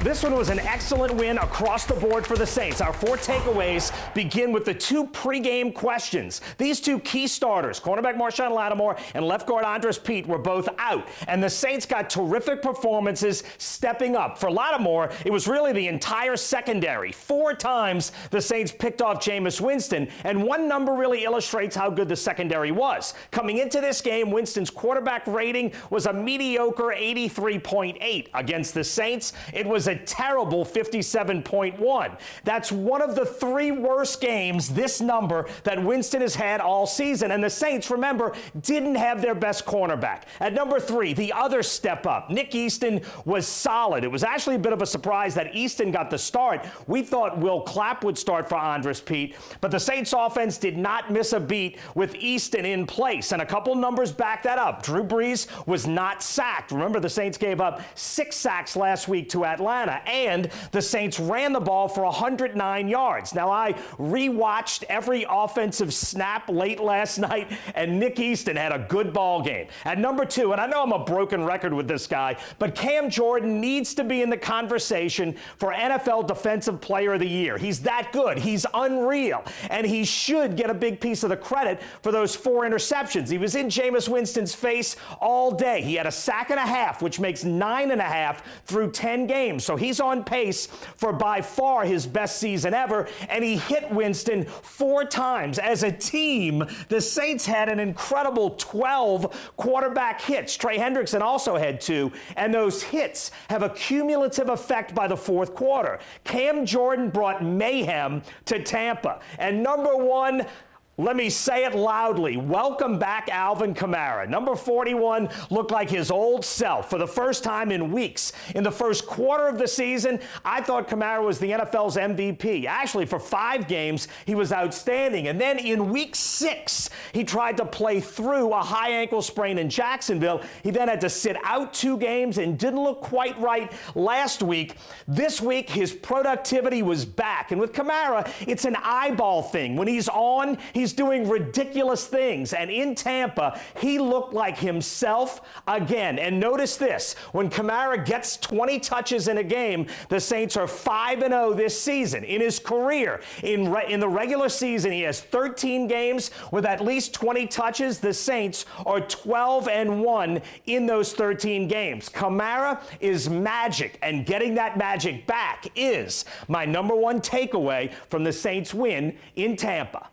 This one was an excellent win across the board for the Saints. Our 4 takeaways begin with the 2 pregame questions. These 2 key starters, cornerback Marshawn Lattimore and left guard Andrus Peat, were both out, and the Saints got terrific performances stepping up. For Lattimore, it was really the entire secondary. 4 times the Saints picked off Jameis Winston, and one number really illustrates how good the secondary was. Coming into this game, Winston's quarterback rating was a mediocre 83.8. Against the Saints, it was a terrible 57.1. That's one of the 3 worst games, this number, that Winston has had all season. And the Saints, remember, didn't have their best cornerback. At number 3, the other step up. Nick Easton was solid. It was actually a bit of a surprise that Easton got the start. We thought Will Clapp would start for Andrus Peat, but the Saints offense did not miss a beat with Easton in place. And a couple numbers back that up. Drew Brees was not sacked. Remember, the Saints gave up 6 sacks last week to Atlanta, and the Saints ran the ball for 109 yards. Now, I rewatched every offensive snap late last night, and Nick Easton had a good ball game. At number 2, and I know I'm a broken record with this guy, but Cam Jordan needs to be in the conversation for NFL Defensive Player of the Year. He's that good. He's unreal, and he should get a big piece of the credit for those 4 interceptions. He was in Jameis Winston's face all day. He had a sack and a half, which makes 9.5 through 10 games. So he's on pace for by far his best season ever, and he hit Winston 4 times. As a team, the Saints had an incredible 12 quarterback hits. Trey Hendrickson also had 2, and those hits have a cumulative effect by the 4th quarter. Cam Jordan brought mayhem to Tampa. And number 1, let me say it loudly. Welcome back, Alvin Kamara. Number 41 looked like his old self for the first time in weeks. In the first quarter of the season, I thought Kamara was the NFL's MVP. Actually, for 5 games, he was outstanding. And then in week 6, he tried to play through a high ankle sprain in Jacksonville. He then had to sit out 2 games and didn't look quite right last week. This week, his productivity was back. And with Kamara, it's an eyeball thing. When he's on, he's doing ridiculous things. And in Tampa, he looked like himself again. And notice this, when Kamara gets 20 touches in a game, the Saints are 5-0 this season. In his career, in the regular season, he has 13 games with at least 20 touches. The Saints are 12-1 in those 13 games. Kamara is magic, and getting that magic back is my number 1 takeaway from the Saints win in Tampa.